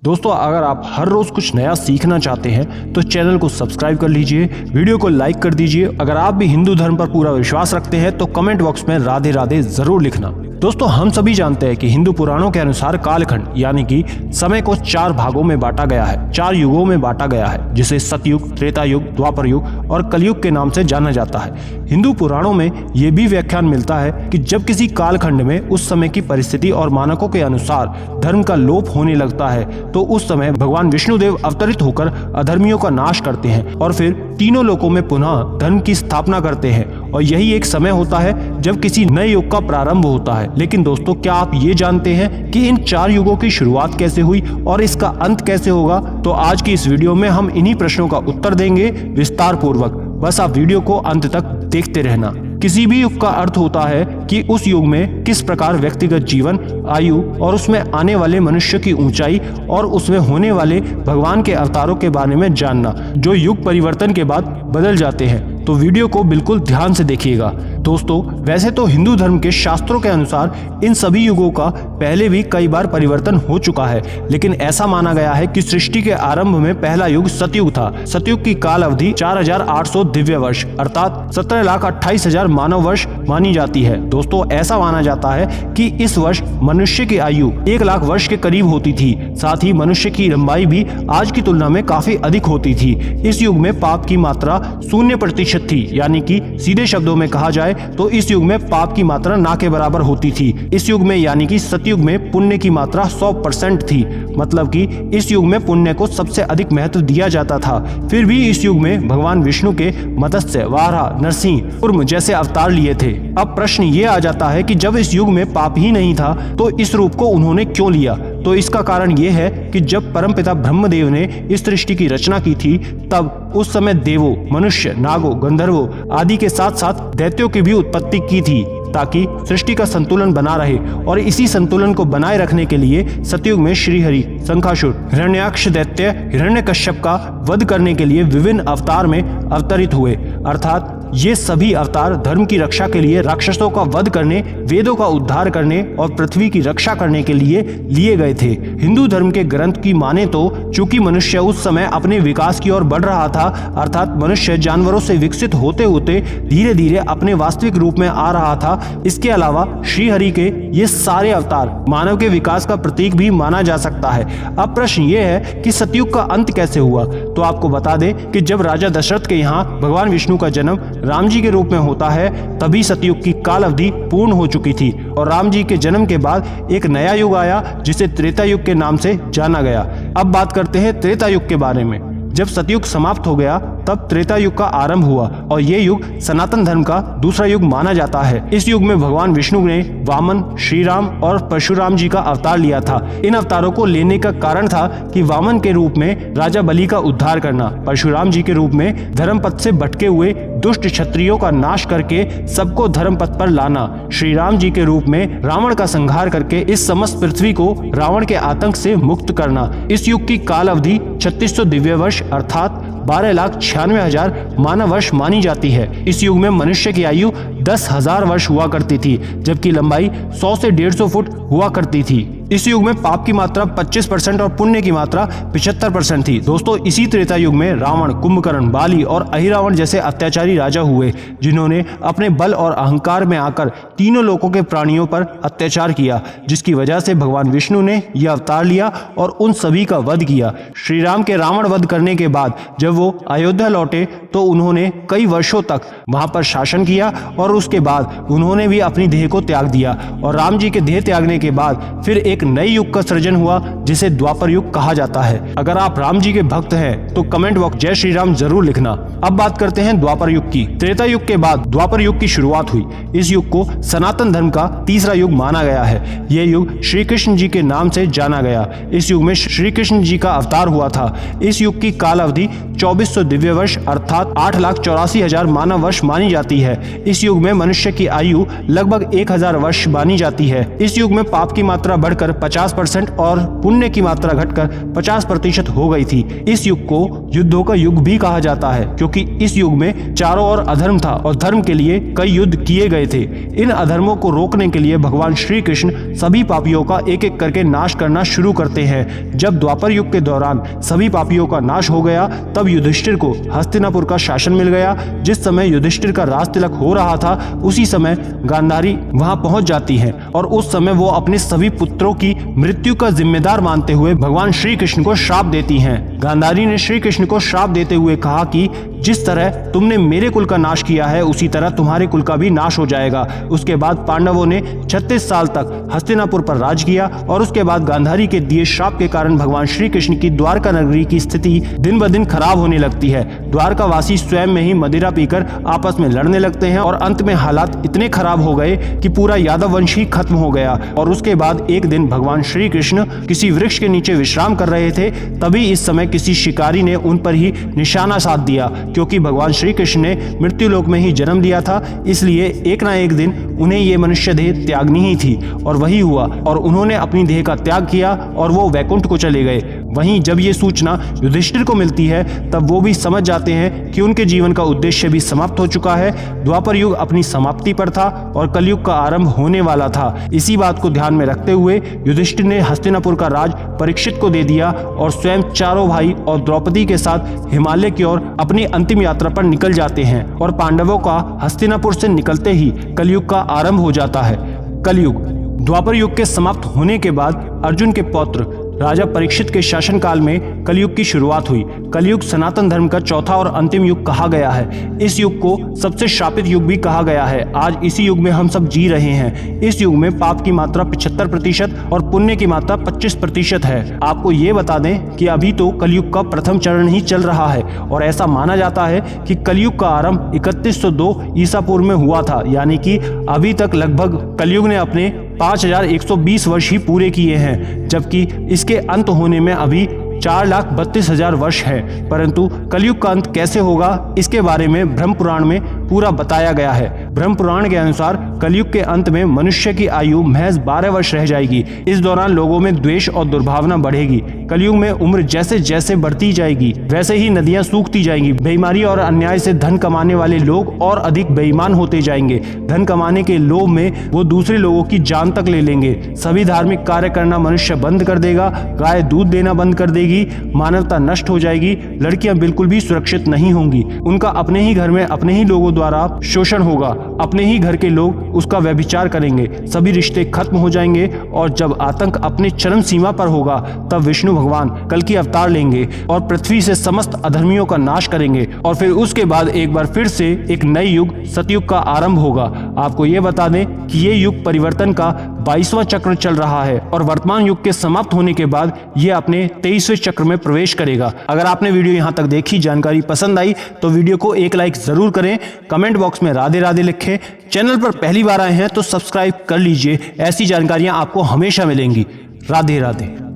दोस्तों, अगर आप हर रोज कुछ नया सीखना चाहते हैं तो चैनल को सब्सक्राइब कर लीजिए, वीडियो को लाइक कर दीजिए। अगर आप भी हिंदू धर्म पर पूरा विश्वास रखते हैं तो कमेंट बॉक्स में राधे राधे जरूर लिखना। दोस्तों, हम सभी जानते हैं कि हिंदू पुराणों के अनुसार कालखंड यानी कि समय को 4 भागों में बांटा गया है, 4 युगों में बांटा गया है, जिसे सतयुग, त्रेता युग, द्वापर युग और कलयुग के नाम से जाना जाता है। हिंदू पुराणों में ये भी व्याख्यान मिलता है कि जब किसी कालखंड में उस समय की परिस्थिति और मानकों के अनुसार धर्म का लोप होने लगता है तो उस समय भगवान विष्णुदेव अवतरित होकर अधर्मियों का नाश करते हैं और फिर तीनों लोकों में पुनः धर्म की स्थापना करते हैं। और यही एक समय होता है जब किसी नए युग का प्रारंभ होता है। लेकिन दोस्तों, क्या आप ये जानते हैं कि इन 4 युगों की शुरुआत कैसे हुई और इसका अंत कैसे होगा? तो आज की इस वीडियो में हम इन्हीं प्रश्नों का उत्तर देंगे विस्तार पूर्वक। बस आप वीडियो को अंत तक देखते रहना। किसी भी युग का अर्थ होता है कि उस युग में किस प्रकार व्यक्तिगत जीवन, आयु और उसमें आने वाले मनुष्य की ऊंचाई और उसमें होने वाले भगवान के अवतारों के बारे में जानना, जो युग परिवर्तन के बाद बदल जाते हैं। तो वीडियो को बिल्कुल ध्यान से देखिएगा। दोस्तों, वैसे तो हिंदू धर्म के शास्त्रों के अनुसार इन सभी युगों का पहले भी कई बार परिवर्तन हो चुका है, लेकिन ऐसा माना गया है कि सृष्टि के आरंभ में पहला युग सतयुग था। सतयुग की काल अवधि 4800 दिव्य वर्ष अर्थात 17,28,000 मानव वर्ष मानी जाती है। दोस्तों, ऐसा माना जाता है कि इस वर्ष मनुष्य की आयु 1 लाख वर्ष के करीब होती थी। साथ ही मनुष्य की लंबाई भी आज की तुलना में काफी अधिक होती थी। इस युग में पाप की मात्रा 0% थी, यानी कि सीधे शब्दों में कहा जाए तो इस युग में पाप की मात्रा ना के बराबर होती थी। इस युग में यानी कि सतयुग में पुण्य की मात्रा 100% थी, मतलब कि इस युग में पुण्य को सबसे अधिक महत्व दिया जाता था। फिर भी इस युग में भगवान विष्णु के मत्स्य, वाराह, नरसिंह, कूर्म जैसे अवतार लिए थे। अब प्रश्न ये आ जाता है कि जब इस युग में पाप ही नहीं था तो इस रूप को उन्होंने क्यों लिया? तो इसका कारण ये है कि जब परमपिता ब्रह्मदेव ने इस सृष्टि की रचना की थी तब उस समय देवों, मनुष्य, नागों, गंधर्वों आदि के साथ साथ दैत्यों की भी उत्पत्ति की थी ताकि सृष्टि का संतुलन बना रहे। और इसी संतुलन को बनाए रखने के लिए सतयुग में श्रीहरि, शंखासुर, हिरण्याक्ष दैत्य हिरण्यकश्यप का वध करने के लिए विभिन्न अवतार में अवतरित हुए। अर्थात ये सभी अवतार धर्म की रक्षा के लिए राक्षसों का वध करने, वेदों का उद्धार करने और पृथ्वी की रक्षा करने के लिए लिए गए थे। हिंदू धर्म के ग्रंथ की माने तो चूंकि मनुष्य उस समय अपने विकास की ओर बढ़ रहा था, अर्थात मनुष्य जानवरों से विकसित होते होते धीरे धीरे अपने वास्तविक रूप में आ रहा था। इसके अलावा श्रीहरि के ये सारे अवतार मानव के विकास का प्रतीक भी माना जा सकता है। अब प्रश्न ये है कि सतयुग का अंत कैसे हुआ? तो आपको बता दें कि जब राजा दशरथ के यहाँ भगवान विष्णु का जन्म राम जी के रूप में होता है, तभी सतयुग की काल अवधि पूर्ण हो चुकी थी और राम जी के जन्म के बाद एक नया युग आया जिसे त्रेता युग के नाम से जाना गया। अब बात करते हैं त्रेता युग के बारे में। जब सतयुग समाप्त हो गया तब त्रेता युग का आरंभ हुआ और ये युग सनातन धर्म का दूसरा युग माना जाता है। इस युग में भगवान विष्णु ने वामन, श्री राम और परशुराम जी का अवतार लिया था। इन अवतारों को लेने का कारण था कि वामन के रूप में राजा बलि का उद्धार करना, परशुराम जी के रूप में धर्म पथ से भटके हुए दुष्ट क्षत्रियों का नाश करके सबको धर्म पथ पर लाना, श्री राम जी के रूप में रावण का संहार करके इस समस्त पृथ्वी को रावण के आतंक से मुक्त करना। इस युग की काल अवधि 3600 दिव्य वर्ष अर्थात 12,96,000 मानव वर्ष मानी जाती है। इस युग में मनुष्य की आयु 10,000 वर्ष हुआ करती थी, जबकि लंबाई 100 से 150 फुट हुआ करती थी। इस युग में पाप की मात्रा 25% और पुण्य की मात्रा 75% थी। दोस्तों, इसी त्रेता युग में रावण, कुंभकर्ण, बाली और अहिरावण जैसे अत्याचारी राजा हुए, जिन्होंने अपने बल और अहंकार में आकर तीनों लोकों के प्राणियों पर अत्याचार किया, जिसकी वजह से भगवान विष्णु ने यह अवतार लिया और उन सभी का वध किया। श्री राम के रावण वध करने के बाद जब वो अयोध्या लौटे तो उन्होंने कई वर्षों तक वहां पर शासन किया और उसके बाद उन्होंने भी अपनी देह को त्याग दिया। और राम जी के देह त्यागने के बाद फिर एक नए युग का सृजन हुआ जिसे द्वापर युग कहा जाता है। अगर आप राम जी के भक्त हैं तो कमेंट बॉक्स जय श्री राम जरूर लिखना। अब बात करते हैं द्वापर युग की। त्रेता युग के बाद द्वापर युग की शुरुआत हुई। इस युग को सनातन धर्म का तीसरा युग माना गया है। यह युग श्री कृष्ण जी के नाम से जाना गया। इस युग में श्री कृष्ण जी का अवतार हुआ था। इस युग की काल अवधि 2400 दिव्य वर्ष अर्थात 8,84,000 मानव वर्ष मानी जाती है। इस युग युग में मनुष्य की आयु लगभग 1000 वर्ष मानी जाती है। इस युग में पाप की मात्रा बढ़कर 50% और पुण्य की मात्रा घटकर 50% हो गई थी। इस युग को युद्धों का युग भी कहा जाता है, क्योंकि इस युग में चारों ओर अधर्म था और धर्म के लिए कई युद्ध किए गए थे। इन अधर्मों को रोकने के लिए भगवान श्री कृष्ण सभी पापियों का एक एक करके नाश करना शुरू करते हैं। जब द्वापर युग के दौरान सभी पापियों का नाश हो गया, तब युधिष्ठिर को हस्तिनापुर का शासन मिल गया। जिस समय युधिष्ठिर का राज तिलक हो रहा था, उसी समय गांधारी वहां पहुंच जाती है और उस समय वो अपने सभी पुत्रों की मृत्यु का जिम्मेदार मानते हुए भगवान श्री कृष्ण को श्राप देती हैं। गांधारी ने श्री कृष्ण को श्राप देते हुए कहा कि जिस तरह तुमने मेरे कुल का नाश किया है, उसी तरह तुम्हारे कुल का भी नाश हो जाएगा। उसके बाद पांडवों ने 36 साल तक हस्तिनापुर पर राज किया और उसके बाद गांधारी के दिए श्राप के कारण भगवान श्री कृष्ण की द्वारका नगरी की स्थिति दिन ब दिन खराब होने लगती है। द्वारका वासी स्वयं में ही मदिरा पीकर आपस में लड़ने लगते हैं और अंत में हालात इतने खराब हो गए कि पूरा यादव वंश ही खत्म हो गया। और उसके बाद एक दिन भगवान श्री कृष्ण किसी वृक्ष के नीचे विश्राम कर रहे थे, तभी इस समय किसी शिकारी ने उन पर ही निशाना साध दिया। क्योंकि भगवान श्री कृष्ण ने मृत्युलोक में ही जन्म लिया था, इसलिए एक ना एक दिन उन्हें ये मनुष्य देह त्यागनी ही थी। और वही हुआ और उन्होंने अपनी देह का त्याग किया और वो वैकुंठ को चले गए। वहीं जब ये सूचना युधिष्ठिर को मिलती है, तब वो भी समझ जाते हैं कि उनके जीवन का उद्देश्य भी समाप्त हो चुका है। द्वापर युग अपनी समाप्ति पर था और कलयुग का आरंभ होने वाला था। इसी बात को ध्यान में रखते हुए युधिष्ठिर ने हस्तिनापुर का राज परीक्षित को दे दिया और स्वयं चारों भाई और द्रौपदी के साथ हिमालय की ओर अपनी अंतिम यात्रा पर निकल जाते हैं। और पांडवों का हस्तिनापुर से निकलते ही कलयुग का आरंभ हो जाता है। कलयुग द्वापर युग के समाप्त होने के बाद अर्जुन के पौत्र राजा परीक्षित के शासनकाल में कलयुग की शुरुआत हुई। कलयुग सनातन धर्म का चौथा और अंतिम युग कहा गया है। इस युग को सबसे श्रापित युग भी कहा गया है। आज इसी युग में हम सब जी रहे हैं। इस युग में पाप की मात्रा 75% और पुण्य की मात्रा 25% है। आपको ये बता दें कि अभी तो कलयुग का प्रथम चरण ही चल रहा है और ऐसा माना जाता है कि कलयुग का आरंभ 3102 ईसा पूर्व में हुआ था, यानी कि अभी तक लगभग कलयुग ने अपने 5120 वर्ष ही पूरे किए हैं, जबकि इसके अंत होने में अभी 4,32,000 वर्ष है। परंतु कलयुग का अंत कैसे होगा, इसके बारे में ब्रह्म पुराण में पूरा बताया गया है। ब्रह्म पुराण के अनुसार कलयुग के अंत में मनुष्य की आयु महज 12 वर्ष रह जाएगी। इस दौरान लोगों में द्वेष और दुर्भावना बढ़ेगी। कलयुग में उम्र जैसे जैसे बढ़ती जाएगी, वैसे ही नदियां सूखती जाएंगी। बेईमानी और अन्याय से धन कमाने वाले लोग और अधिक बेईमान होते जाएंगे। धन कमाने के लोभ में वो दूसरे लोगों की जान तक ले लेंगे। सभी धार्मिक कार्य करना मनुष्य बंद कर देगा। गाय दूध देना बंद कर देगी। मानवता नष्ट हो जाएगी। लड़कियां बिल्कुल भी सुरक्षित नहीं होंगी। उनका अपने ही घर में अपने ही लोगों द्वारा शोषण होगा। अपने ही घर के लोग उसका व्यभिचार करेंगे। सभी रिश्ते खत्म हो जाएंगे और जब आतंक अपने चरम सीमा पर होगा, तब विष्णु भगवान कल की अवतार लेंगे और पृथ्वी से समस्त अधर्मियों का नाश करेंगे। और फिर उसके बाद एक बार फिर से एक नई युग सतयुग का आरंभ होगा। आपको ये बता दें कि ये युग परिवर्तन का 22वां चक्र चल रहा है और वर्तमान युग के समाप्त होने के बाद ये अपने 23वें चक्र में प्रवेश करेगा। अगर आपने वीडियो यहाँ तक देखी, जानकारी पसंद आई, तो वीडियो को एक लाइक जरूर करें। कमेंट बॉक्स में राधे राधे लिखें। चैनल पर पहली बार आए हैं तो सब्सक्राइब कर लीजिए। ऐसी जानकारियां आपको हमेशा मिलेंगी। राधे राधे।